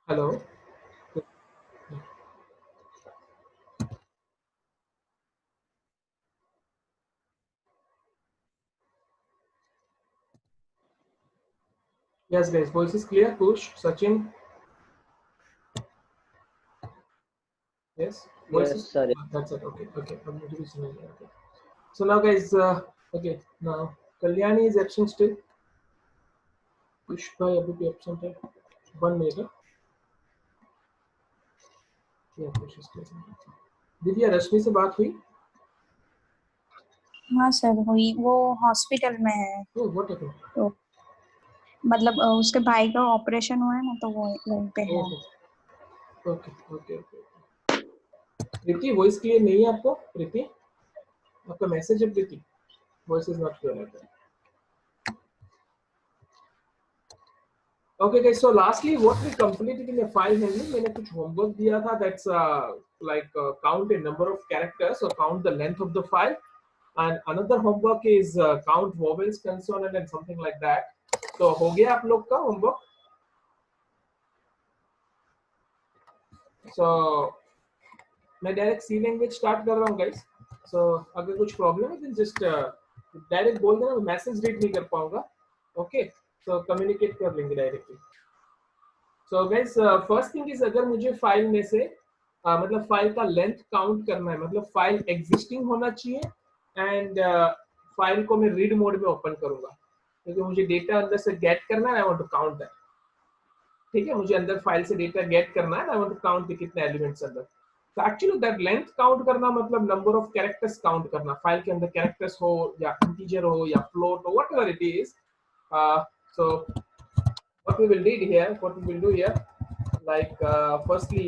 Hello. Yes, guys. Voice is clear. Push. Sachin. Yes. Voice is. Yes, sir. That's it. Okay. Okay. I'm introducing it. Okay. So now, guys. Okay. Now, Kalyani is absent still. Pushpa अभी भी absent है. 1 minute. Huh? Yeah. Push is present. Divya रश्मि से बात हुई? हाँ sir हुई, वो hospital में है। Oh, what happened? तो मतलब उसके भाई का ऑपरेशन हुआ है ना, तो वो वहीं पे है। Okay okay okay. Preeti voice clear नहीं है आपको? प्रीति आपका मैसेज है Preeti? Voice is not clear. Okay guys, so lastly what we completed in a file handling, मैंने कुछ homework दिया था, that's like count a number of characters or count the length of the file, and another homework is count vowels, consonant and something like that. तो हो गया आप लोग का homework? So मैं direct C language start कर रहा हूँ guys. So अगर कुछ problem है then just direct बोल देना, message read नहीं कर पाऊंगा. Okay, so communicate कर लेंगे directly. So guys, first thing is अगर मुझे फाइल में से मतलब फाइल का लेंथ काउंट करना है, मतलब फाइल एग्जिस्टिंग होना चाहिए एंड फाइल को मैं रीड मोड में ओपन करूंगा क्योंकि मुझे डेटा अंदर से गेट करना है, I want to count that. ठीक है, मुझे अंदर फाइल से डेटा गेट करना है, आई वांट टू काउंट कितने एलिमेंट्स अंदर. तो एक्चुअली दैट लेंथ काउंट करना मतलब नंबर ऑफ कैरेक्टर्स काउंट करना, फाइल के अंदर कैरेक्टर्स हो या इंटीजर हो या फ्लोट हो, whatever it is. So what we will do here, like firstly,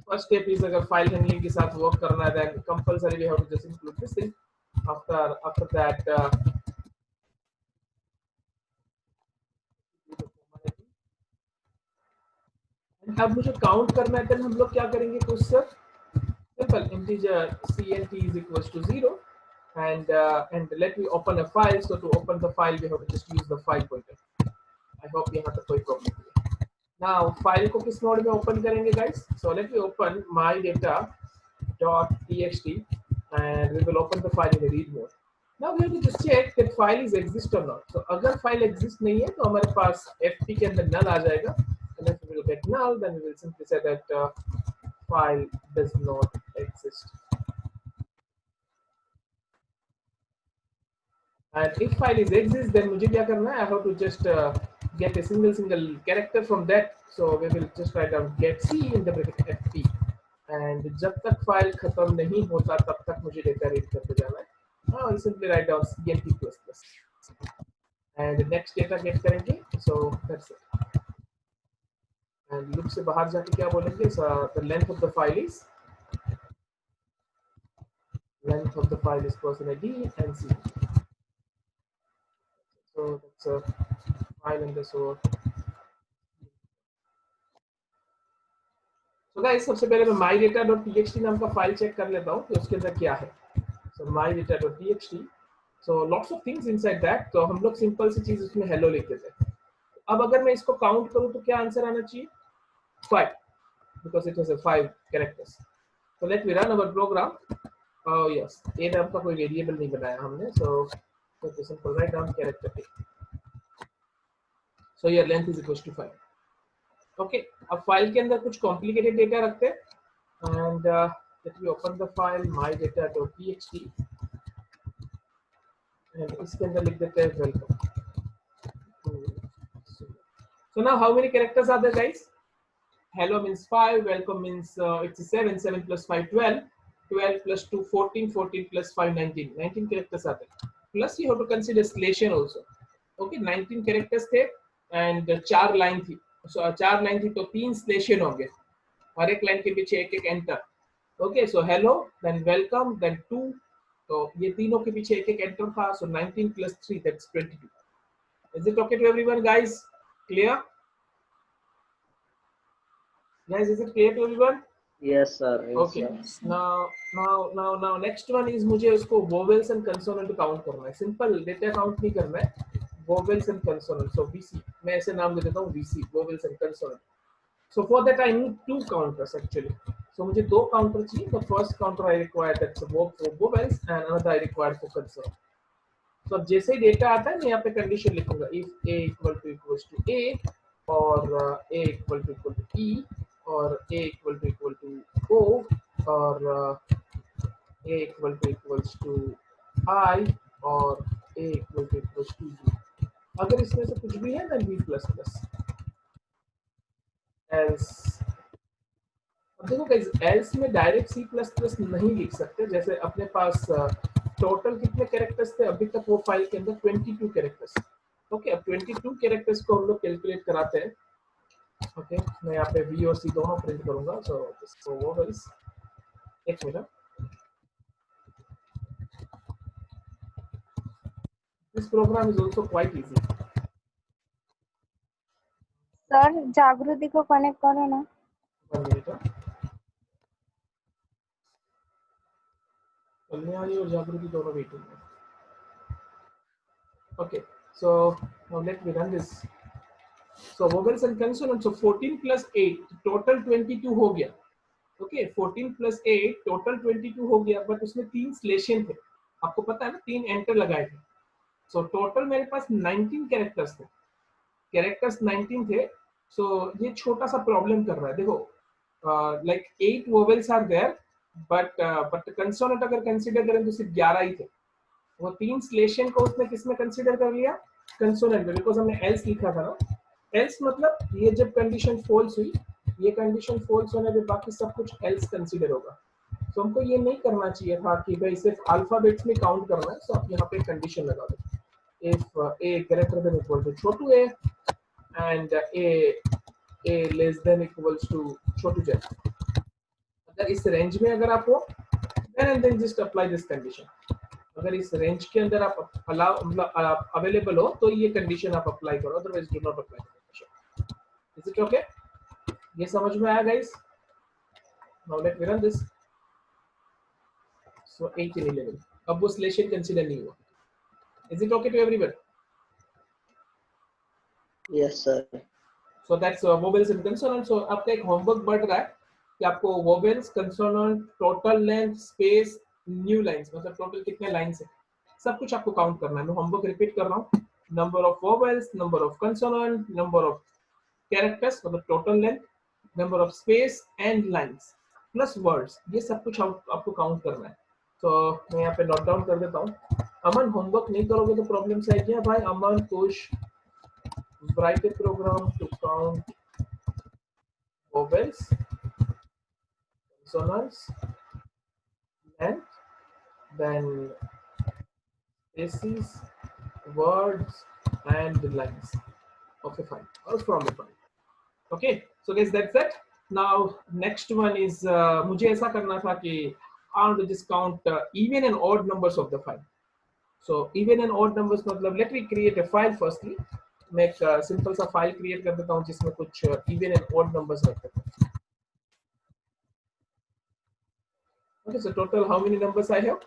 first step is अगर file handling के साथ work करना है then compulsory we have to just include this thing. After that अब मुझे काउंट करना है, then हम लोग क्या करेंगे कुछ sir, simple integer cnt is equals to 0 and let me open a file. So to open the file we have to just use the file pointer. I hope यहाँ तक कोई प्रॉब्लम नहीं है. Now file को किस mode में open करेंगे guys? So let me open my data.txt and we will open the file in the read mode. Now we have to just check that file is exist or not. So अगर file exist नहीं है तो हमारे पास fp के अंदर null आ जाएगा, and if we will get null then we will simply say that file does not exist. And if file is exist then मुझे क्या करना है, I have to just get a single character from that. So we will just write down get c in the bracket fp, and जब तक file खत्म नहीं होता तब तक मुझे डेटा रीड करते जाना है. I'll simply write down cnt++ and next data get करेंगे. So that's it. And loop से बाहर जाके क्या बोलेंगे, the length of the file is person id and c. So that's a file underscore. So guys, सबसे पहले मैं mydata.txt नाम का फाइल चेक कर लेता हूँ कि उसके अंदर क्या है. So mydata.txt, so lots of things inside that. तो हम लोग सिंपल सी चीज उसमें hello लिखते थे. अब अगर मैं इसको काउंट करूँ तो क्या आंसर आना चाहिए? 5, because it has a 5 characters. So let me run our program. Oh yes, a नाम का कोई वेरिएबल नहीं बनाया हमने. So let me simply write down character a. So your length is equals to 5. Okay, अब file के अंदर कुछ कॉम्प्लिकेटेड डेटा रखते हैं and let me open the file mydata.txt and इसके अंदर लिख देते हैं welcome. So now how many characters are there guys? Hello means 5, welcome means it's 7, 7 plus 5 12, 12 plus 2 14, 14 plus 5 19, 19 characters are there. Plus you have to consider slation also. Okay, 19 characters थे and 4 line थी. So 4 line थी तो 3 स्लेशन होंगे, हर एक line के पीछे एक एक enter. Okay, so hello then welcome then 2, तो ये तीनों के पीछे एक एक एंटर था. सो 19 plus 3 that's 22. Is it okay to everyone guys? Clear guys, is it clear to everyone? Yes, sir. Yes, Okay, sir. now next one is मुझे उसको vowels and consonant काउंट करना है. सिंपल डेटा काउंट नहीं करना है, vowels and consonant. So VC मैं ऐसे नाम दे देता हूँ VC, vowels and consonant. So for that I need two counters actually. So मुझे दो काउंटर चाहिए. The first counter I require that's for vowels and another I require for consonant. So अब जैसे ही डेटा आता है मैं यहाँ पे कंडीशन लिखूंगा if a equals to a और a equal to e और a equal to o और a equals to I और a equals to b. अगर इसमें से कुछ भी है then b plus plus else. अब देखो गाइस else में डायरेक्ट c प्लस प्लस नहीं लिख सकते. जैसे अपने पास टोटल कितने कैरेक्टर्स थे अभी तक वो फाइल के अंदर 22 कैरेक्टर्स. ओके अब 22 कैरेक्टर्स को हम लोग कैलकुलेट कराते हैं. ओके मैं यहाँ पे v और c दोनों प्रिंट करूंगा. सो वो गाइस एक minute. This program is also quite easy. Sir Jagriti को कनेक्ट करो ना. 1 मिनट. कल्याणी और जागृति दोनों वेटिंग में. Okay, so now let me run this. So vowels and consonants. So 14 plus 8 total 22 हो गया. Okay, 14 plus 8 total 22 हो गया. बट उसमें 3 स्लेशन थे. आपको पता है ना 3 एंटर लगाए थे. So total मेरे पास 19 कैरेक्टर्स थे. कैरेक्टर्स 19 थे. So ये छोटा सा प्रॉब्लम कर रहा है. देखो like 8 vowels are there, but consonant अगर कंसीडर करें तो सिर्फ 11 ही थे. वो 3 स्लेशन को उसने किसमें कंसीडर कर लिया? कंसोनेंट में. बिकॉज हमने एल्स लिखा था ना. एल्स मतलब ये जब कंडीशन फॉल्स हुई, ये कंडीशन फॉल्स होने पे बाकी सब कुछ एल्स कंसीडर होगा. तो हमको ये नहीं करना चाहिए था कि भाई सिर्फ अल्फाबेट्स में काउंट करना है. तो आप यहाँ पे कंडीशन लगा दो. If a greater than equal to Chhotu a and a less than equals to Chhotu z. अगर इस रेंज में अगर आप हो then just apply this condition. अगर इस रेंज के अंदर आप अलाउ मतलब अवेलेबल हो तो ये कंडीशन आप अप्लाई करो. Otherwise do not apply condition. Is it okay? ये समझ में आया guys? Now let me run this. So 18 11 अब वो स्लेशन कंसीडर नहीं हुआ. Is it okay to everyone? Yes sir. So that's vowels and consonant. So आपका एक होमवर्क बढ़ रहा है कि आपको vowels, consonant, total length, space, new lines मतलब टोटल कितने लाइंस है सब कुछ आपको काउंट करना है. मैं होमवर्क रिपीट कर रहा हूँ. Number of vowels, number of consonant, number of characters मतलब total length, number of space and lines plus words. ये सब कुछ आपको काउंट करना है. तो मैं यहाँ पे नोट डाउन कर देता हूँ. अमन होमवर्क नहीं करोगे तो प्रॉब्लम से आएगी. भाई अमन कुश write a program to count vowels, consonants, length, then spaces, words and lines of a file or from a file. Okay, so guys that's it. Now next one is मुझे ऐसा करना था कि I want to just count even and odd numbers of the file. So even and odd numbers मतलब let me create a file firstly. मैं एक simple सा file create कर देता हूँ जिसमें कुछ even and odd numbers रख देता हूँ. Okay, so total how many numbers I have?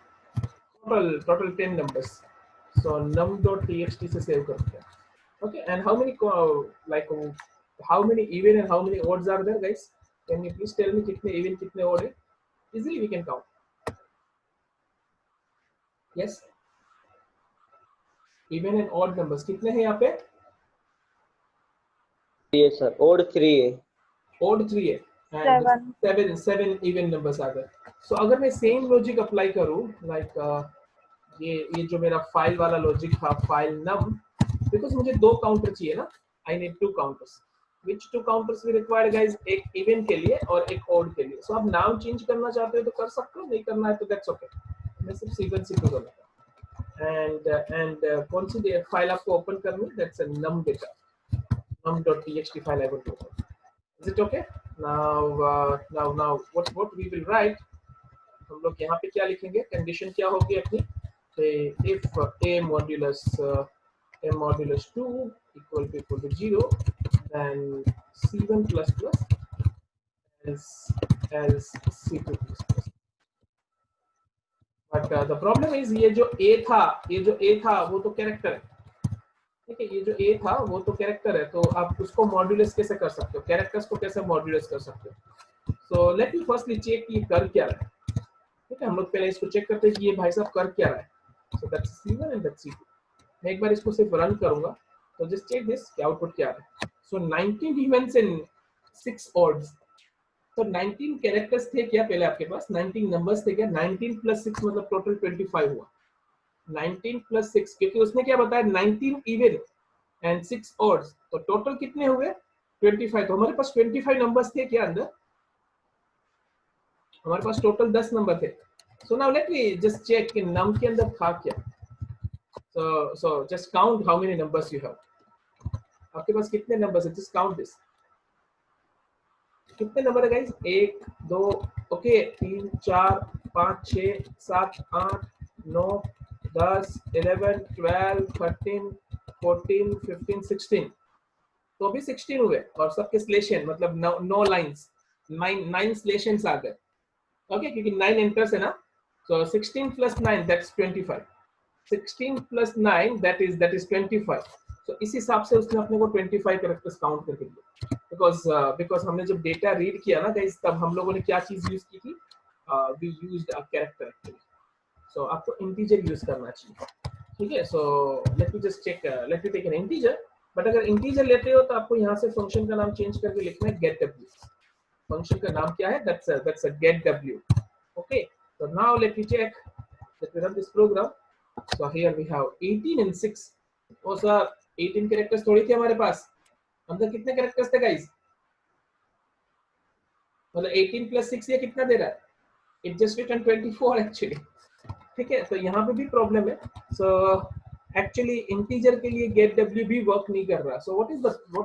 Total 10 numbers. So num.txt से सेव करते हैं. Okay, and how many like how many even and how many odds are there, guys? Can you please tell me कितने even कितने odd है? Easily we can count. Yes. Even and odd numbers कितने हैं यहाँ पे? yes sir. odd 3 है. odd 3 है and seven even numbers are there. So अगर मैं सेम लॉजिक अप्लाई करूँ like ये जो मेरा फाइल वाला लॉजिक था फाइल num, बिकॉज मुझे दो काउंटर चाहिए ना. I need two counters. which two counters we required guys? एक इवन के लिए और एक odd के लिए. So आप नाम चेंज करना चाहते हो तो कर सकते हो, नहीं करना है तो दैट्स ओके. मैं सिर्फ C1 C2 कर लेता हूँ. and कौन सी फाइल आपको ओपन करनी है? That's a num data. num.txt file I will do. Is it okay? Now what we will write, हम लोग यहाँ पे क्या लिखेंगे? कंडीशन क्या होगी अपनी? if a modulus 2 equal to 0 then c1 plus plus else c2 plus plus. But the problem is ये जो a था वो तो कैरेक्टर है. ठीक है, ये जो ए था वो तो कैरेक्टर है, तो आप उसको मॉड्यूलस कैसे कर सकते हो, कैरेक्टर्स को कैसे मॉड्यूलस कर सकते हो। So let me firstly check कि ये कर क्या रहा है। ठीक है, हम लोग पहले इसको चेक करते हैं कि ये भाई साहब कर क्या रहा है। So that's C1 and that's C2। मैं एक बार इसको सिर्फ रन करूंगा, तो जस्ट चेक दिस कि आउटपुट क्या आ रहा है। सो 19 इवेंट्स इन 6 ऑड्स। तो 19 कैरेक्टर्स थे क्या पहले आपके पास, 19 नंबर्स थे क्या, 19 प्लस 6 मतलब टोटल 25 हुआ। 19 प्लस 6, क्योंकि उसने क्या बताया 19 इवन एंड 6 ऑड्स, तो टोटल कितने हुए 25। तो हमारे पास 25 नंबर्स थे क्या अंदर, हमारे पास टोटल 10 नंबर थे। So now let me just check कि नम के अंदर था क्या। So just count how many numbers you have, आपके पास कितने नंबर्स है, जस्ट काउंट दिस। कितने नंबर है गाइस, 1 2 ओके 3 4 5 6 7 8 9 10 11 12 13 14 15 16, तो अभी 16 हुए और सबके स्लेशन मतलब 9 लाइंस, 9 स्लेशंस आ गए। ओके, क्योंकि 9 एंटर्स है ना, so 16 plus 9 that's 25, 16 plus 9 that is 25। so इस हिसाब से उसने अपने को 25 कैरेक्टर्स काउंट करके दिए, बिकॉज हमने जब डेटा रीड किया ना गाइस, तब हम लोगों ने क्या चीज यूज की थी, we used a character actually. So आपको इंटीजर यूज करना चाहिए। ठीक है, so let me just check, let me take an integer. But अगर इंटीजर लेते हो तो आपको यहाँ से फंक्शन का नाम चेंज करके लिखना है गेट डब्ल्यू। फंक्शन का नाम क्या है, that's a get w। okay, so now let me check, let me run this program। so here we have 18 and 6। oh sir, 18 characters थोड़ी थे हमारे पास, अंदर कितने कैरेक्टर्स थे गाइस, मतलब 18 प्लस 6 ये कितना दे रहा है, it just written 24 actually। ठीक है, तो यहाँ पे भी प्रॉब्लम है। सो एक्चुअली इंटीजर के लिए गेट डब्ल्यू भी वर्क नहीं कर रहा। So what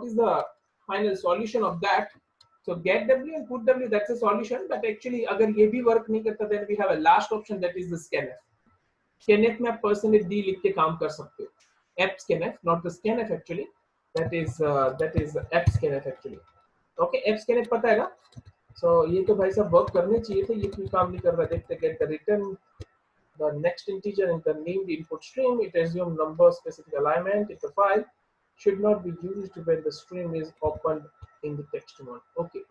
is the final solution of that. So get W and put W that's a solution, but actually अगर ये भी वर्क नहीं करता then we have a last option that is the scanf. Scanf में आप percentage D लिख के काम कर सकते हो, app scanf not the scanf actually, that is app scanf actually. Okay, app scanf पता है ना। सो ये तो भाई साहब वर्क करने चाहिए थे, ये क्यों काम नहीं कर रहा, देखते get the return the next integer in the named input stream. It assumes number specific alignment if the file should not be used when the stream is opened in the text mode. Okay.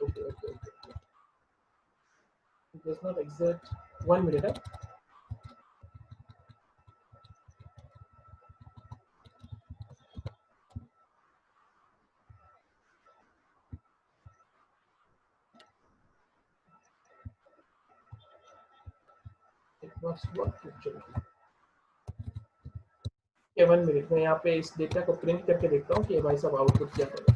It does not exist. 1 minute. It must work actually. Okay, 1 minute। मैं यहाँ पे इस data को print करके देखता हूँ कि भाई साहब आउटपुट क्या करेगा।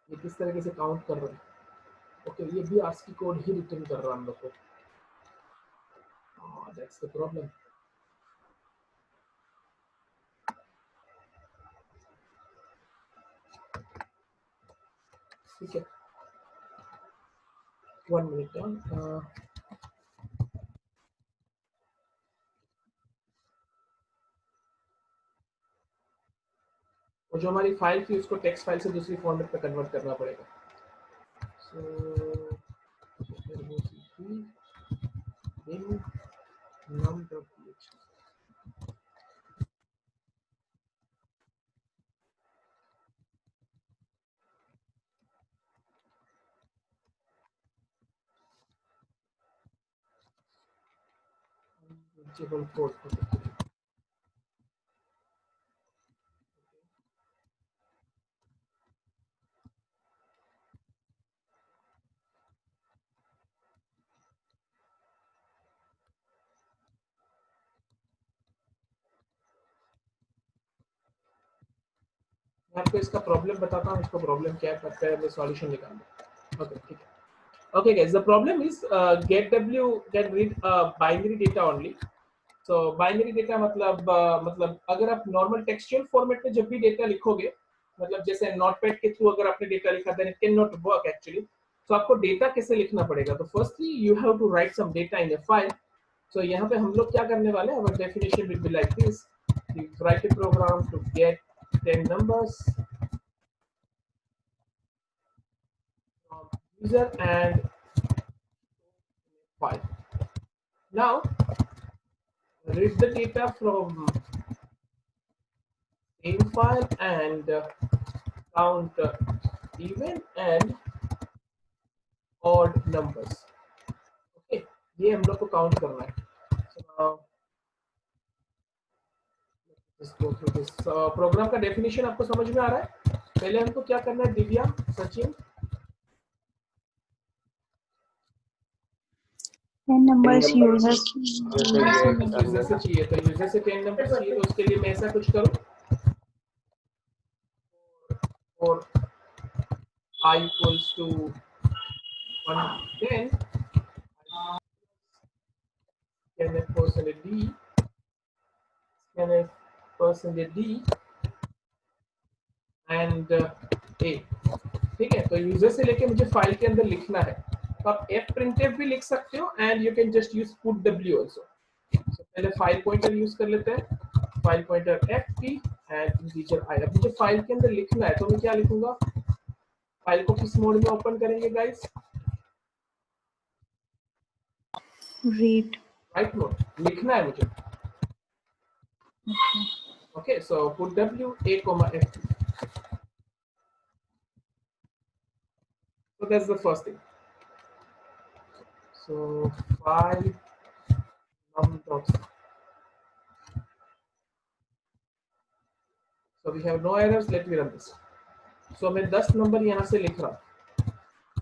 ये किस तरीके से काउंट कर रहा है। ओके, ये भी ASCII कोड ही रिटर्न कर रहा है हम लोग को। That's the problem. ठीक है, 1 minute। और जो हमारी फाइल थी उसको टेक्स्ट फाइल से दूसरी फॉर्मेट में कन्वर्ट करना पड़ेगा। So there was in num.ph। Reachable code। मैं आपको इसका प्रॉब्लम बताता हूँ, इसको प्रॉब्लम क्या है, पहले सॉल्यूशन निकालना। ओके, ठीक है। Okay guys, the problem is getW can read binary data only। so binary data मतलब अगर आप नॉर्मल टेक्सचुअल फॉर्मेट में जब भी डेटा लिखोगे, मतलब जैसे नोटपैड के थ्रू अगर आपने डेटा लिखा then it can not work actually. तो आपको डेटा कैसे लिखना पड़ेगा, तो firstly you have to write some data in a file. So यहाँ पे हम लोग क्या करने वाले हैं, our definition will be like this। you write a program to get 10 numbers from user and Now read the data from same file and count even and odd numbers. Okay, ये हम लोग को काउंट करना है. So now let's go through this. Program का definition आपको समझ में आ रहा है? पहले हमको क्या करना है, Divya, Sachin? 10 numbers users user से चाहिए, तो यूजर से 10 नंबर चाहिए, तो उसके लिए मैं ऐसा कुछ करूं, और I equals to 110 scanf percentage d scanf percentage d and a. ठीक है, तो यूजर से लेके मुझे फाइल के अंदर लिखना है, तो आप f printf भी लिख सकते हो and you can just use put w also. So पहले फाइल पॉइंटर यूज कर लेते हैं, file pointer fp and integer i. अब मुझे फाइल के अंदर लिखना है, तो मैं क्या लिखूंगा, फाइल को किस मोड में ओपन करेंगे गाइस? read. Right mode. लिखना है मुझे. Okay, so put w a comma fp. So that's the first thing. So file num.c. So we have no errors. Let me run this. So मैं 10 number यहाँ से लिख रहा हूँ.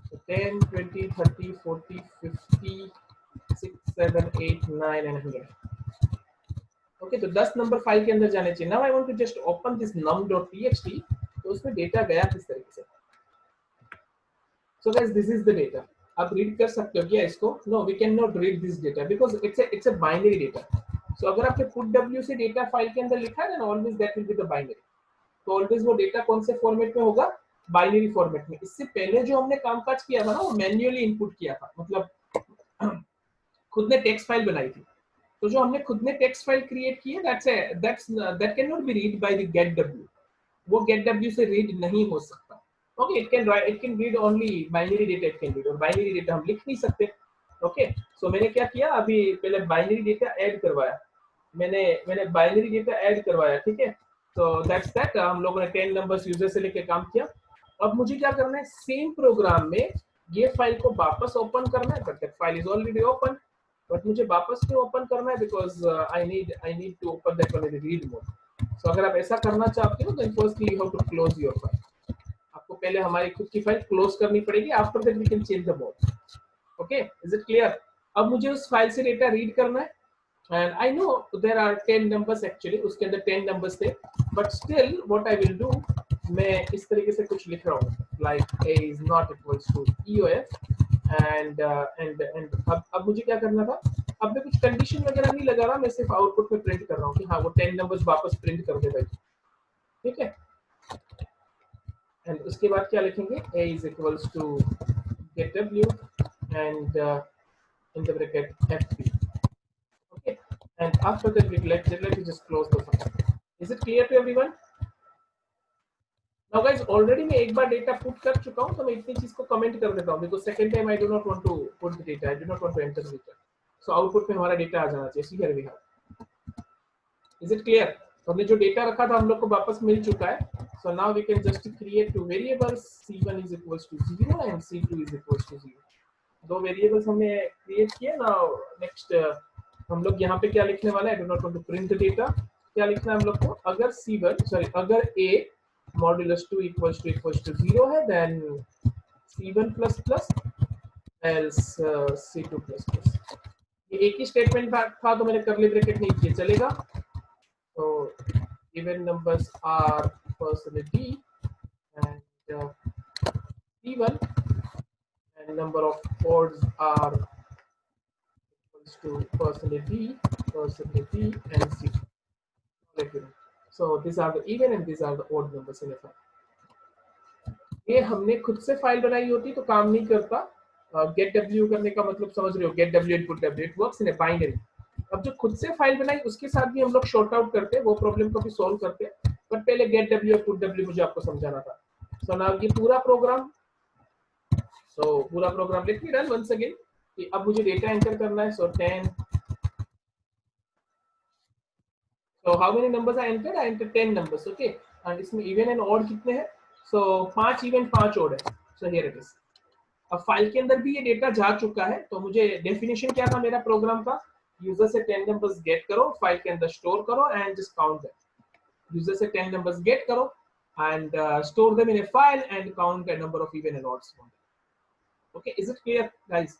So 10, 20, 30, 40, 50, 6, 7, 8, 9 and 100. Okay, तो 10 नंबर फाइल के अंदर जाने चाहिए. Now I want to just open this num.txt. तो उसमें डेटा गया किस तरीके से? So guys, this is the data. आप रीड कर सकते हो क्या इसको? No, we cannot read this data because it's a binary data. So अगर आपने put w से डेटा फाइल के अंदर लिखा है, then always that will be the binary. तो always वो डेटा कौन से फॉर्मेट में होगा? बाइनरी फॉर्मेट में. इससे पहले जो हमने कामकाज किया था ना, वो मैन्युअली इनपुट किया था, मतलब खुद ने टेक्स्ट फाइल बनाई थी. तो जो हमने खुद ने टेक्स्ट फाइल क्रिएट की है, that cannot be read by the getw. वो getw से रीड नहीं हो सकता. Okay, it can read only binary data. It can read, और binary data हम लिख नहीं सकते. Okay, so मैंने क्या किया, अभी पहले binary data ऐड करवाया. मैंने binary data ऐड करवाया, ठीक है. So that's that. हम लोगों ने 10 नंबर्स यूजर से लेके काम किया. अब मुझे क्या करना है, सेम प्रोग्राम में ये फाइल को वापस ओपन करना है, but that file is already open. But मुझे वापस क्यों ओपन करना है? Because I need to open that one in read mode. So अगर आप ऐसा करना चाहते हो, then firstly you have to close your file. आपको पहले हमारी खुद की फाइल क्लोज करनी पड़ेगी. After that we can change the mode. Okay, is it clear? अब मुझे उस फाइल से डेटा रीड करना है, and I know there are 10 numbers. Actually उसके अंदर 10 नंबर्स थे, but still what I will do, मैं इस तरीके से कुछ लिख रहा हूँ, like a is not equals to eof and अब मुझे क्या करना था, अब मैं कुछ कंडीशन वगैरह नहीं लगा रहा, मैं सिर्फ आउटपुट में प्रिंट कर रहा हूँ कि हाँ वो 10 नंबर्स वापस प्रिंट कर दे भाई. ठीक है, एंड उसके बाद क्या लिखेंगे, a is equals to getw and in the bracket fp. Okay, and after that let me just close the file. Is it clear to everyone? Now guys, already मैं एक बार डेटा पुट कर चुका हूँ, तो मैं इतनी चीज को कमेंट कर देता हूँ, because second time I do not want to put the data, I do not want to enter the data. So output में हमारा डेटा आ जाना चाहिए. See here we have. Is it clear? तो हमने जो डेटा रखा था हम लोग को वापस मिल चुका है. So now we can just create two variables. C1 is equals to 0 and C2 is equals to 0. दो वेरिएबल्स हमने क्रिएट किए. Now next हम लोग यहाँ पे क्या लिखने वाला है? I do not want to print the data. क्या लिखना है हम लोग को? अगर A modulus 2 equals to 0 है, then C1 plus plus else C2 plus plus. ये एक ही स्टेटमेंट था, तो मैंने कर्ली ब्रैकेट नहीं किया, चलेगा. तो given numbers are percentage d and C1 and number of odds are equals to percentage d and C2. Let me know. So these are the even and these are the odd numbers in a file. ये हमने खुद से file बनाई होती तो काम नहीं करता. गेट डब्ल्यू करने का मतलब समझ रहे हो, get W and put W, it works in a binary. अब जो खुद से फाइल बनाई उसके साथ भी हम लोग शॉर्ट आउट करते हैं, वो प्रॉब्लम को भी सॉल्व करते हैं, बट पहले गेट डब्ल्यू और पुट डब्ल्यू मुझे आपको समझाना था. सो नाउ ये पूरा program let me run once again. अब मुझे डेटा एंटर करना है. सो 10 So how many numbers I entered? I entered 10 numbers. Okay. And इसमें even and odd कितने हैं? So 5 even 5 odd है. So here it is. अब फाइल के अंदर भी ये डेटा जा चुका है, तो मुझे डेफिनेशन क्या था मेरा प्रोग्राम का? यूजर से 10 नंबर्स गेट करो, फाइल के अंदर स्टोर करो and just count that. User से 10 numbers get करो and store them in a file and count the number of even and odds. Okay, is it clear, guys?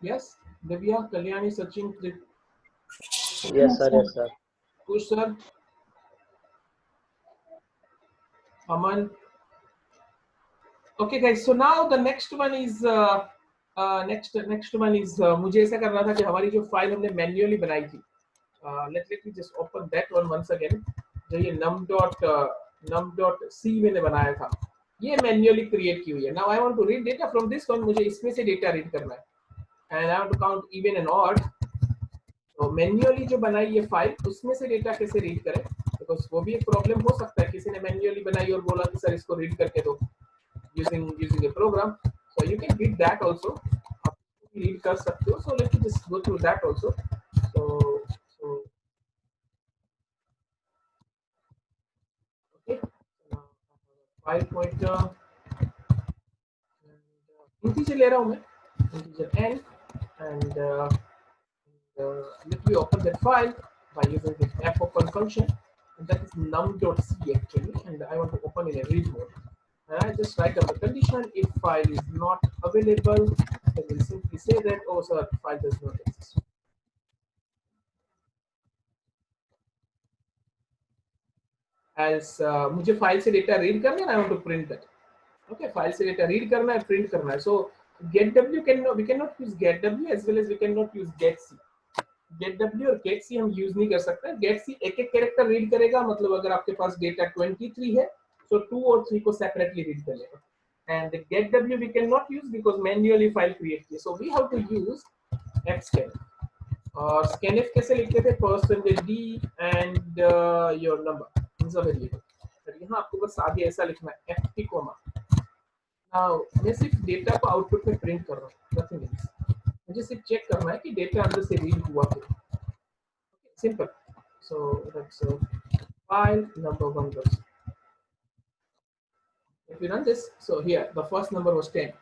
Yes, Divya, Kalyani, Sachin, Yes, sir. Yes, sir. Kush sir, Aman. Okay, guys. So now the next one is next one is मुझे ऐसा करना था कि हमारी जो file हमने manually बनाई थी, let me just open that one once again. जो ये num.c मैंने बनाया था, ये मैन्युअली क्रिएट की हुई है. Now I want to read data from this one. मुझे इसमें से डेटा रीड करना है and I want to count even and odd. तो मैन्युअली जो बनाई ये फाइल, उसमें से डेटा कैसे रीड करें, बिकॉज वो भी एक प्रॉब्लम हो सकता है. किसी ने मैन्युअली बनाई और बोला कि सर इसको रीड करके दो using a program. So you can read that also. आप रीड कर सकते हो. So let me just go through that also. So okay. File pointer. Integer ले रहा हूँ मैं. Integer n and let me open that file by using this fopen function, and that is num.c actually, and I want to open in a read mode. And I just write down the condition. If file is not available, then we'll simply say that, oh sir, file does not exist. As मुझे file से data read करना है, I want to print that. Okay, file से data read करना है, print करना है. So getW we cannot use getW as well as we cannot use getC. getW और getC हम यूज नहीं कर सकते. getC एक एक कैरेक्टर रीड करेगा, मतलब अगर आपके पास डेटा 23 है, तो 2 और 3 को सेपरेटली रीड कर लेगा. And the getW we cannot use because manually file create की. So we have to use fscanf. और scanf कैसे लिखते थे? %d and your number is a variable. तो यहाँ आपको बस आगे ऐसा लिखना है ft comma. Now मैं सिर्फ डेटा को आउटपुट में प्रिंट कर रहा हूँ, nothing else. मुझे सिर्फ चेक करना है कि डेटा अंदर से रीड हुआ तो. Simple. So that's file number 1 goes. If we run this, so here the first number was 10.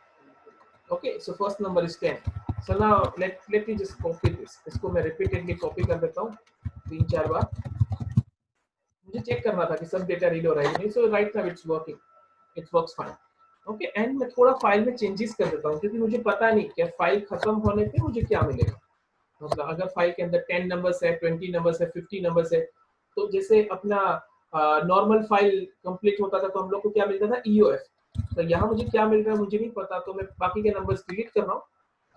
Okay, so first number is 10. So now let me just copy this. इसको मैं repeatedly copy कर देता हूँ 3-4 बार. मुझे check करना था कि सब डेटा रीड हो रहा है नहीं. So right now it's working. It works fine. Okay, and मैं थोड़ा फाइल में चेंजेस कर देता हूँ क्योंकि मुझे पता नहीं कि फाइल खत्म होने पे मुझे क्या मिलेगा. मतलब अगर फाइल के अंदर 10 नंबर्स है, 20 नंबर्स है, 50 नंबर्स है, तो जैसे अपना नॉर्मल फाइल कंप्लीट होता था तो हम लोग को क्या मिलता था? EOF. तो यहाँ मुझे क्या मिल रहा है मुझे नहीं पता, तो मैं बाकी के नंबर्स डिलीट कर रहा हूँ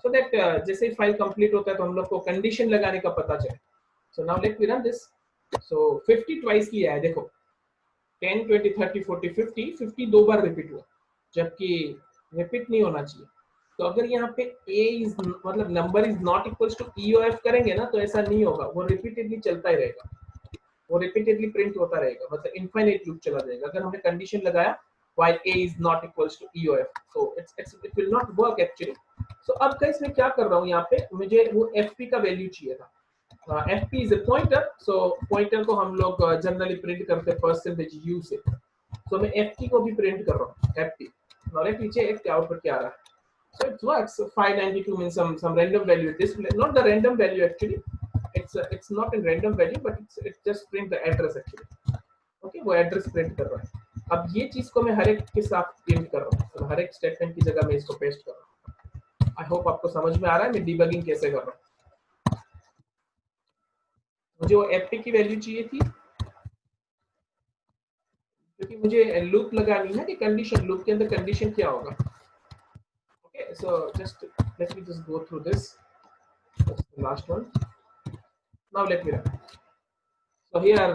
सो दैट जैसे ही फाइल कंप्लीट होता है तो हम लोग को कंडीशन लगाने का पता चले. सो now let me run this. So 50 twice किया है, देखो 10, 20, 30, 40, 50 दो बार रिपीट हुआ, जबकि रिपीट नहीं होना चाहिए. तो अगर यहाँ पे a इज मतलब number is not equals to EOF करेंगे ना, तो ऐसा नहीं होगा. वो रिपीटेडली चलता ही रहेगा, वो रिपीटेडली प्रिंट होता रहेगा, मतलब इनफाइनाइट लूप चला जाएगा. अगर हमने कंडीशन लगाया while a is not equals to EOF, so it will not work actually. So अब गाइस मैं क्या कर रहा हूँ यहाँ पे, मुझे वो fp का वैल्यू चाहिए था. fp is a pointer, so pointer को हम लोग जनरली प्रिंट करते हैं %u से. so मैं fp को भी प्रिंट कर रहा हूँ, fp. now let me check क्या आउटपुट क्या आ रहा है. so it works. 592 means some random value display, not the random value actually. It's not a random value, but it's just print the address actually. Okay, वो address print कर रहा है. अब ये चीज को मैं हर एक के साथ प्रिंट कर रहा हूँ, तो हर एक स्टेटमेंट की जगह मैं इसको पेस्ट कर रहा हूँ. आई होप आपको समझ में आ रहा है मैं डिबगिंग कैसे कर रहा हूँ. मुझे वो fp की वैल्यू चाहिए थी क्योंकि मुझे लूप लगानी है कि कंडीशन लूप के अंदर कंडीशन क्या होगा. Okay, so just let me just go through this. Last one. Now let me run. So here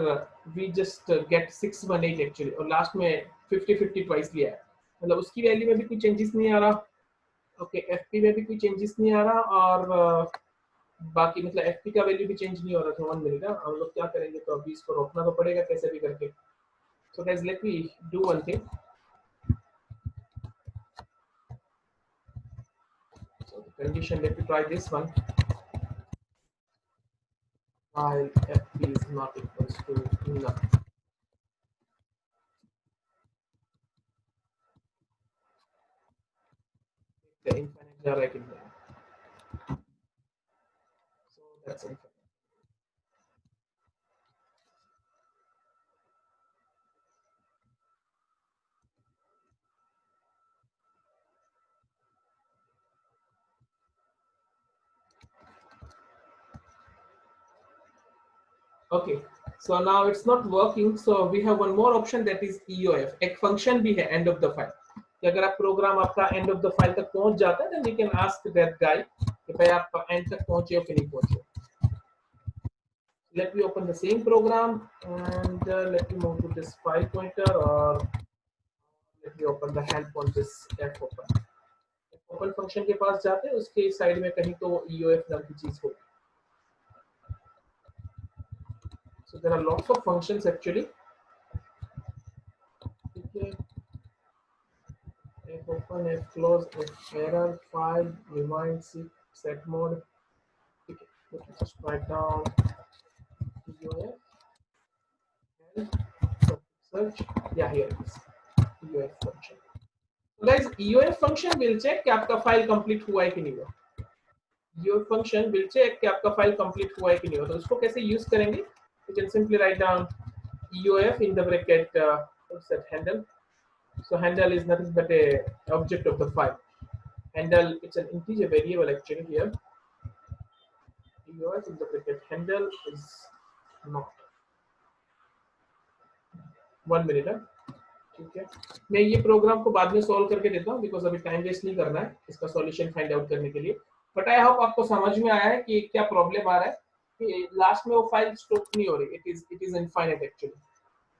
we just get 618 actually, और लास्ट में 50 ट्वाइस लिया है, मतलब उसकी वैल्यू में भी कोई चेंजेस नहीं आ रहा. ओके, fp में भी कोई चेंजेस नहीं आ रहा, और बाकी मतलब fp का वैल्यू भी चेंज नहीं हो रहा था. 1 मिनट, हम लोग क्या करेंगे, तो अभी इसको रोकना तो पड़ेगा कैसे भी करके. So guys, let me do one thing. So the condition, let me try this one. while fp is not equals to none. The infinite jar right in there. So that's infinite. Okay, so now it's not working. So we have one more option, that is EOF. एक function भी है end of the file. कि अगर आप program आपका end of the file तक पहुंच जाता है, then you can ask that guy कि भाई आप end तक पहुंचे हो कि नहीं पहुंचे. Let me open the same program and let me move to this file pointer, or let me open the help on this fopen. Open function के पास जाते हैं, उसके साइड में कहीं तो EOF नाम की चीज होगी. So there are lots of functions actually. Okay. F open, F close, F error, file, rewind, set mode. Okay. Let's just write down EOF, search. Yeah, here it is. EOF function. So guys, EOF function will check कि आपका file complete हुआ है कि नहीं हुआ. EOF function will check कि आपका file complete हुआ है कि नहीं हुआ. तो उसको कैसे यूज करेंगे? You can simply write down EOF in the bracket. What's that handle? So handle is nothing but a object of the file. Handle, it's an integer variable actually here. EOF in the bracket handle is not. 1 minute है. ठीक है, मैं ये programme को बाद में solve करके देता हूँ बिकॉज अभी टाइम वेस्ट नहीं करना है इसका सॉल्यूशन फाइंड आउट करने के लिए. बट आई होप आपको समझ में आया है कि क्या प्रॉब्लम आ रहा है कि लास्ट में वो फाइल स्टॉप नहीं हो रही. It is infinite actually.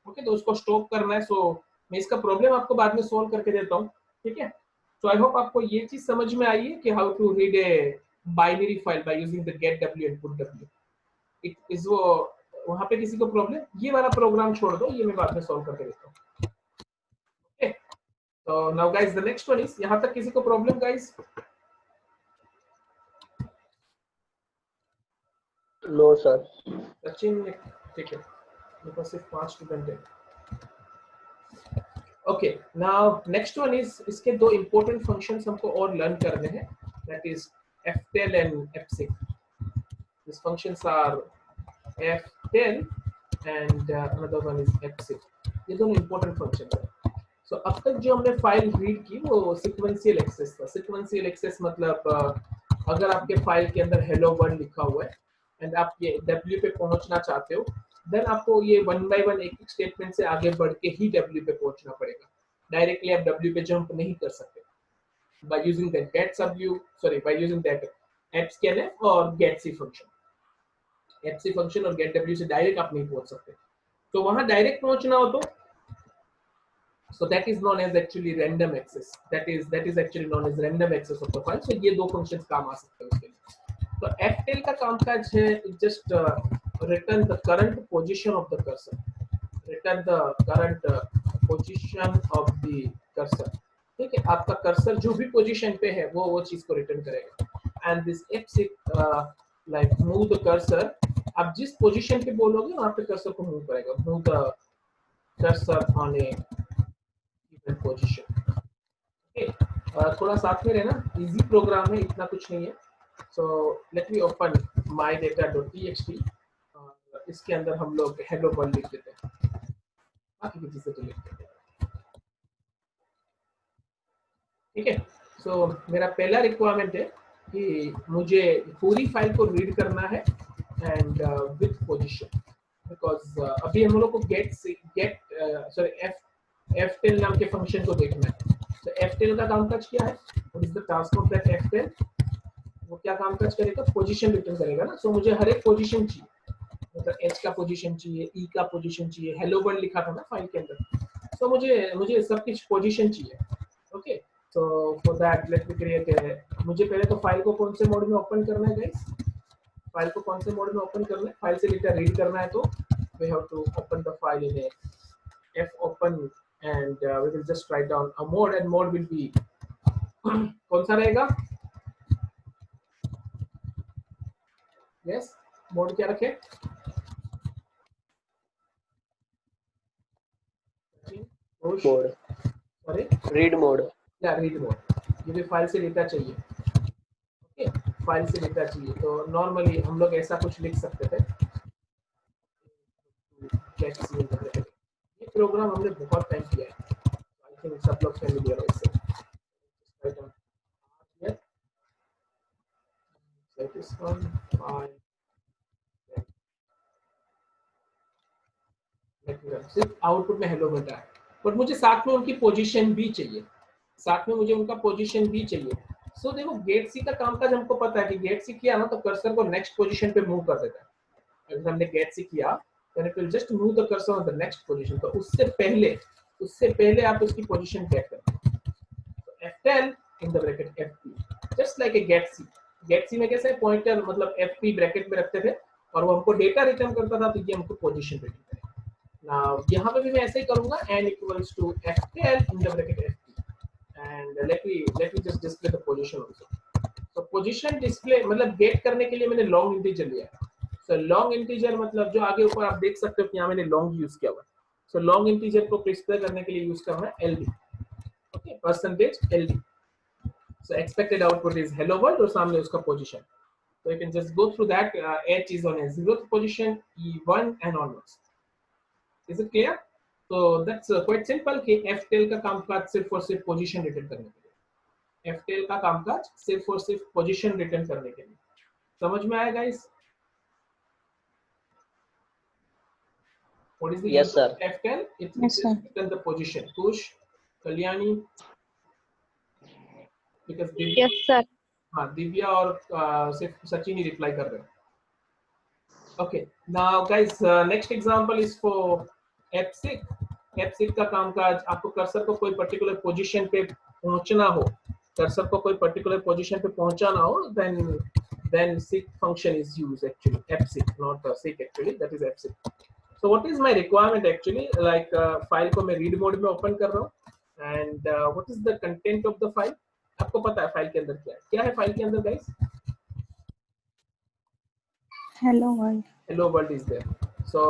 Okay, तो उसको स्टॉप करना है. सो मैं इसका प्रॉब्लम आपको बाद में सॉल्व करके देता हूँ. ठीक है, सो आई होप आपको ये चीज समझ में आई है कि how to read a binary file by using the get W and put W. It is वो वहां पे किसी को प्रॉब्लम, ये वाला प्रोग्राम छोड़ दो, ये मैं बाद में सॉल्व करके देता हूँ. Okay, so now guys the next one is, यहाँ तक किसी को problem guys? No, sir. Sachin, ठीक है, मेरे पास सिर्फ 5 स्टूडेंट है. Okay, now next one is, इसके दो इंपॉर्टेंट फंक्शंस हमको और लर्न करने हैं, that is ftel and fsig. These functions are ftel and another one is fsig. ये दोनों इंपॉर्टेंट फंक्शन है. सो अब तक जो हमने फाइल रीड की वो सीक्वेंशियल एक्सेस था. सीक्वेंशियल एक्सेस मतलब अगर आपके फाइल के अंदर हेलो वर्ल्ड लिखा हुआ है एंड आप ये W पे पहुंचना चाहते हो, देन आपको ये वन बाय वन एक स्टेटमेंट से आगे बढ़ के ही W पे पहुंचना पड़ेगा. डायरेक्टली आप W पे जंप नहीं कर सकते by using that by using that fscanf और getc फंक्शन. getc फंक्शन और getw से डायरेक्ट आप नहीं पहुंच सकते. तो वहां डायरेक्ट पहुंचना हो तो so that is known as actually random access. That is actually known as random access of the file. So ये दो functions काम आ सकते हैं उसके लिए. तो ftel का कामकाज है just return the current position of the cursor. Return the current position of the cursor. ठीक है, आपका कर्सर जो भी पोजीशन पे है वो चीज को रिटर्न करेगा. And this fsig like move the cursor, आप जिस पोजीशन पे बोलोगे वहां पे कर्सर को मूव करेगा. Move the cursor on a position. थोड़ा साथ में रहना, इजी प्रोग्राम है, इतना कुछ नहीं है. So let me open my data.txt. इसके अंदर हम लोग हेलो वर्ल्ड लिख देते हैं, बाकी की चीजें तो लिख देते हैं. ठीक है, सो मेरा पहला रिक्वायरमेंट है कि मुझे पूरी फाइल को रीड करना है एंड विथ पोजीशन, बिकॉज अभी हम लोग को ftel नाम के फंक्शन को देखना है. तो ftel का कामकाज क्या है? What is the task of that ftel? वो क्या कामकाज करेगा? पोजीशन रिटर्न करेगा ना. सो मुझे हर एक पोजीशन चाहिए, मतलब h का पोजीशन चाहिए, e का पोजीशन चाहिए. हेलो वर्ल्ड लिखा था ना फाइल के अंदर, सो मुझे सब कुछ पोजीशन चाहिए. Okay, so for that let me create मुझे पहले तो फाइल को कौन से मोड में ओपन करना है गाइस? फाइल को कौन से मोड में ओपन करना है? फाइल से डेटा रीड करना है तो we have to open the file in a fopen and we will just write down a mode, and mode will be कौन सा रहेगा? Yes, मोड क्या रखे? Push, mode, sorry read mode. या रीड मोड। मुझे फाइल से data चाहिए, okay, file से डेटा चाहिए। तो नॉर्मली हम लोग ऐसा कुछ लिख सकते थे, गेट सी इंटरप्रेटर। ये प्रोग्राम हमने बहुत टाइम किया है, आई थिंक सब लोग फैमिलियर हो इससे। That is one file. सिर्फ आउटपुट में हेलो बेटा है, बट मुझे साथ में उनकी पोजीशन भी चाहिए, साथ में मुझे उनका पोजीशन भी चाहिए। सो देखो गेट सी का काम काज हमको पता है कि गेट सी किया ना तो कर्सर को नेक्स्ट पोजीशन पे मूव कर देता है। अगर हमने गेट सी किया then it will just move the cursor on the next position। तो उससे पहले आप उसकी पोजीशन गेट करते हैं। तो F10 in the bracket FP just like a get C। get C में कैसे पॉइंटर मतलब FP ब्रैकेट में रखते थे और वो हमको डेटा रिटर्न करता था, तो ये हमको पोजीशन रिटर्न करेगा। Now यहाँ पे भी मैं ऐसे ही करूँगा n equals to F10 in the bracket FP and let me just display the position also। तो पोजीशन डिस्प्ले मतलब गेट करने के लिए मैंने लॉन्ग इंटीजर लिया है। सो लॉन्ग इंटीजर मतलब जो आगे ऊपर आप देख सकते हो कि यहाँ मैंने लॉन्ग यूज किया हुआ है। सो लॉन्ग इंटीजर को डिस्प्ले करने के लिए यूज करना है LD, okay, percentage LD। So expected output is hello world और सामने उसका position. So you can just go through that। H is on a 0th position, E1 and onwards। Is it clear? So that's quite simple कि F10 का कामकाज सिर्फ और सिर्फ position return करने के लिए, F10 का कामकाज सिर्फ और सिर्फ पोजीशन रिटर्न करने के लिए। समझ में आया guys? What is the Yes, use of sir. F10? It's Yes, sir. return the position. Push, Kalyani, because Yes, sir. हाँ दिव्या और सिर्फ सचिन ही रिप्लाई कर रहे हैं। Okay, now guys, next example is for F6। F6 का कामकाज आपको कर्सर को कोई पर्टिकुलर पोजीशन पे पहुंचना हो, कर्सर को कोई पर्टिकुलर पोजीशन पे पहुंचाना हो, then seek function is used actually। F6 not seek actually, that is F6। So what is my requirement actually? Like file को मैं रीड मोड में ओपन कर रहा हूँ and what is the content of the file? आपको पता है file के अंदर क्या है फाइल के अंदर guys? Hello world। Hello world is there। So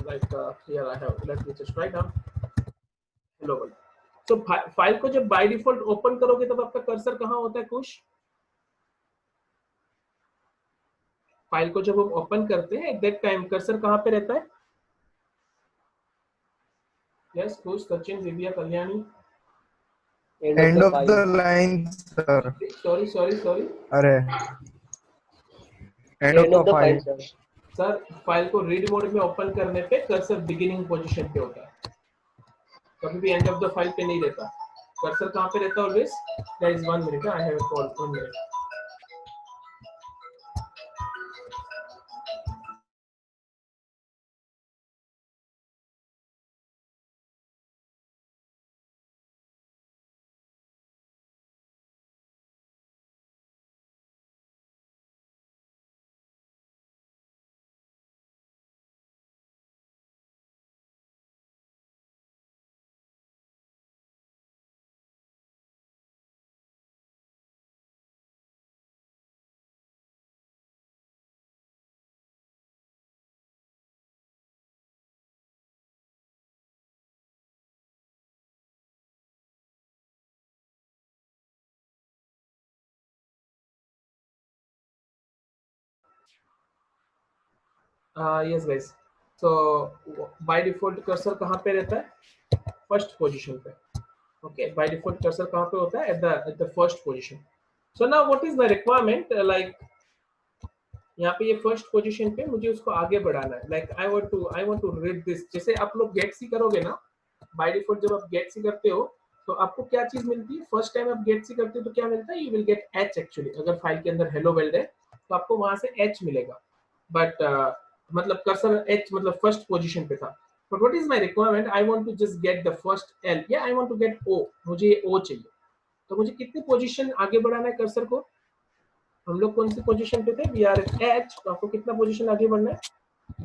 like here I have, let me just write down hello world। So file को जब बाय डिफॉल्ट ओपन करोगे तब आपका कर्सर कहाँ होता है कुश? फाइल को जब हम ओपन करते हैं एट दैट टाइम कर्सर कहाँ पे रहता है? Yes Kush, Sachin, Divya, Kalyani. End of the line, sir. Sorry अरे end End of of the the file, file. sir. Sir file को रीड मोड में ओपन करने पे कर्सर बिगिनिंग पोजीशन पे होता है, कभी भी एंड ऑफ द फाइल पे नहीं रहता। कर्सर कहाँ पे रहता है always? Guys 1 minute, I have a call, 1 minute. Yes guys, so by default cursor कहाँ पे रहता है? फर्स्ट पोजीशन पे। ओके, बाय डिफॉल्ट कर्सर कहाँ पे होता है? At the first position. So now what is the requirement? Like यहाँ पे ये फर्स्ट पोजीशन पे मुझे उसको आगे बढ़ाना है। Like I want to read this. जैसे आप लोग गेट सी करोगे ना, बाय डिफॉल्ट जब आप गेट सी करते हो तो आपको क्या चीज मिलती है? फर्स्ट टाइम आप गेट सी करते हो तो क्या मिलता है? You will get H actually. अगर फाइल के अंदर हेलो वर्ल्ड है तो आपको वहां से एच मिलेगा, बट मतलब कर्सर एच मतलब फर्स्ट पोजीशन पे था। But what is my requirement? I want to just get the first L, या I want to get O. मुझे ये ओ चाहिए, तो मुझे कितनी पोजीशन आगे बढ़ाना है कर्सर को? हम लोग कौन सी पोजीशन पे थे? वी आर एट एच, तो आपको कितना पोजीशन आगे बढ़ना है?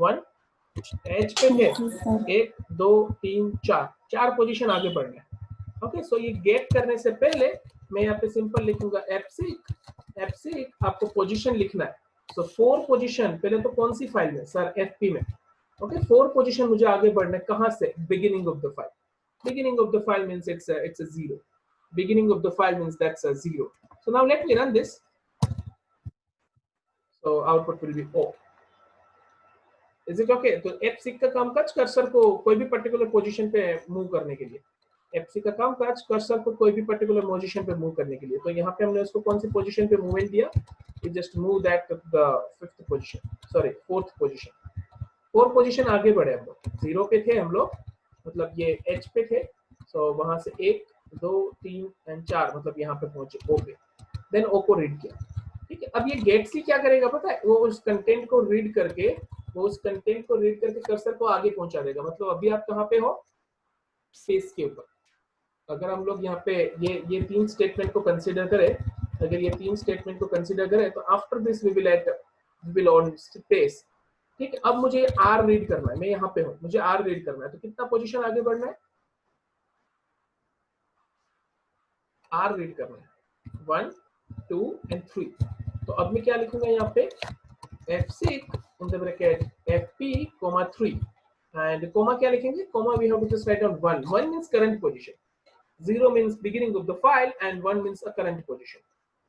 1। एच पे थे 1 2 3 4, 4 पोजीशन आगे बढ़ना है। ओके, सो ये गेट करने से पहले मैं यहाँ पे सिंपल लिखूंगा F6 आपको पोजीशन लिखना है। सो 4 पोजीशन पहले तो कौन सी फाइल में सर, एफपी में। ओके 4 पोजीशन मुझे आगे बढ़ना है, कहां से, beginning of the file. Beginning of the file means it's a 0. Beginning of the file means that's a 0. So now let me run this. So output will be O. Is it okay? तो F6 का काम काज cursor को कोई भी particular position पे move करने के लिए, F6 का काम काज कर्सर को कोई भी पर्टिकुलर पोजीशन पे मूव करने के लिए। तो यहाँ पे हमने उसको कौन सी पोजीशन पे मूवमेंट दिया, we just move that to the 5th position, sorry 4th position। 4 position आगे बढ़े हम लोग, 0 पे थे हम लोग, मतलब ये H पे थे, so वहां से 1 2 3 और 4 मतलब यहाँ पे पहुंचे O पे, देन O को रीड किया। ठीक है, अब ये गेट सी क्या करेगा पता है, वो उस कंटेंट को रीड करके कर्सर को आगे पहुंचा देगा। मतलब अभी आप कहाँ पे हो, स्पेस के ऊपर। अगर हम लोग यहाँ पे ये 3 स्टेटमेंट को कंसीडर करें, अगर ये 3 स्टेटमेंट को कंसीडर करें तो after this we will on space. ठीक है, अब मुझे आर रीड करना है, मैं यहाँ पे हूँ, मुझे आर रीड करना है, तो कितना पोजीशन आगे बढ़ना है, आर रीड करना है 1 2 एंड 3। तो अब मैं क्या लिखूंगा यहाँ पे, F6 in the bracket FP, 3 and comma क्या लिखेंगे, comma we have to just write down 1 means current position, 0 means beginning of the file and 1 means a current position।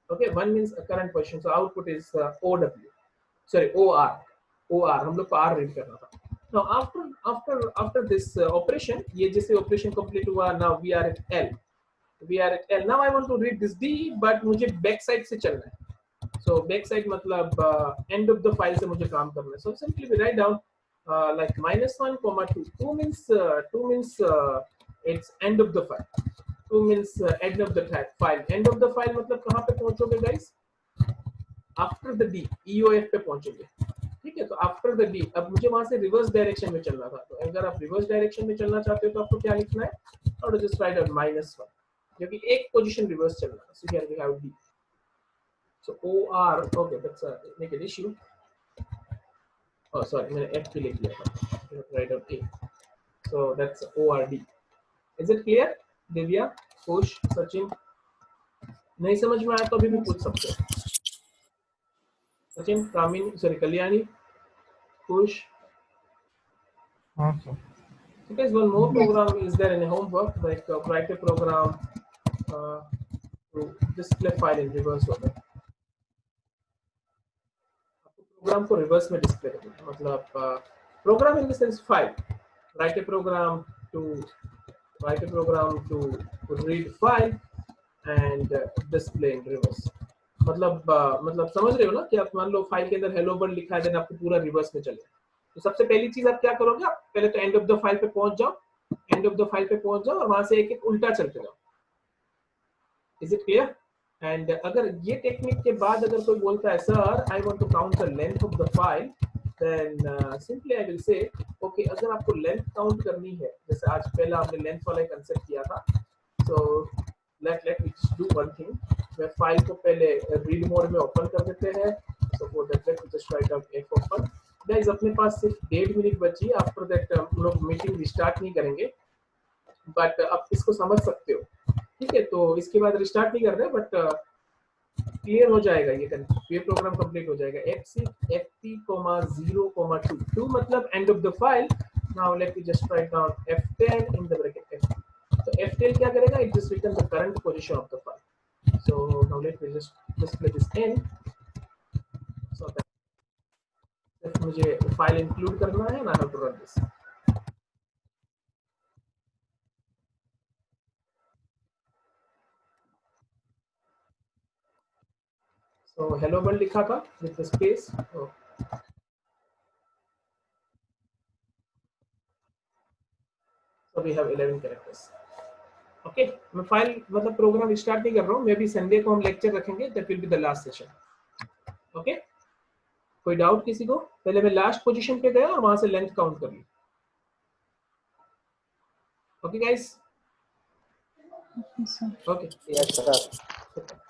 Okay, 1 means a current position, so output is OR, हम लोग को R read करना था। Now after this operation, ये जैसे operation complete हुआ, now we are at L। Now I want to read this D, but मुझे back side से चलना है। So back side मतलब end of the file से मुझे काम करना है। So simply we write down like -1, 2। 2 means it's end of the file। 2 means end of the file। End of the file मतलब कहाँ पे पहुंचोगे guys, after the D, EOF पे पहुंचोगे। ठीक है, तो आफ्टर द डी, अब मुझे वहां से रिवर्स डायरेक्शन में चलना था। तो अगर आप रिवर्स डायरेक्शन में चलना चाहते हो तो आपको क्या लिखना है, और जस्ट राइट डाउन -1, जो कि एक पोजीशन रिवर्स चलना है। So here we have D, so OR, okay that's make an issue, oh sorry मैंने F पे लिख दिया था, write down A, so that's ORD। Is it clear Divya, Khush, Sachin? नहीं समझ में आया तो अभी भी पूछ सकते हो। सचिन, कामिनी, सॉरी कल्याणी, खुश? हाँ sir. So guys, one more program is there in a homework, like write a program to display file in reverse order। Program को रिवर्स में डिस्प्ले करना है, मतलब program in the sense file, write a program to read file and display in reverse। मतलब समझ रहे हो ना कि आप मान लो फाइल के अंदर हेलो वर्ल्ड लिखा है, देन आपको पूरा रिवर्स में चलेगा। तो सबसे पहली चीज आप क्या करोगे, आप पहले तो एंड ऑफ द फाइल पे पहुंच जाओ, और वहां से एक एक उल्टा चलते जाओ। Is it clear? एंड अगर ये टेक्निक के बाद अगर कोई बोलता है sir I want to count the length of the file, then simply I will say okay, अगर आपको लेंथ काउंट करनी है, जैसे आज पहला हमने लेंथ वाला कंसेप्ट किया था, सो let me just do one thing, मैं फाइल को पहले रीड मोड में ओपन कर देते हैं। So for that let me just write down F open. Guys अपने पास सिर्फ 1.5 मिनट बची है, आफ्टर दैट हम लोग मीटिंग रिस्टार्ट नहीं करेंगे, बट आप इसको समझ सकते हो। ठीक है, तो इसके बाद रिस्टार्ट नहीं कर रहे, बट क्लियर हो जाएगा, ये प्रोग्राम कंप्लीट हो जाएगा। F6 FP, 0, 2 2 मतलब end of the file. Now let me just write down F10 in the bracket F। तो F10 क्या करेगा, it just return the current position of the file. So now let me just display this n, so that मुझे file include करना है, I have to run this. So hello world लिखा था with the space। So we have 11 characters। Okay, मैं file मतलब programme start नहीं कर रहा हूँ, मे बी संडे को हम लेक्चर रखेंगे, that will be the last session। Okay, कोई डाउट किसी को? पहले मैं लास्ट पोजीशन पे गया और वहां से लेंथ काउंट कर ली। Okay guys? Okay, sir. Okay, Yes, sir।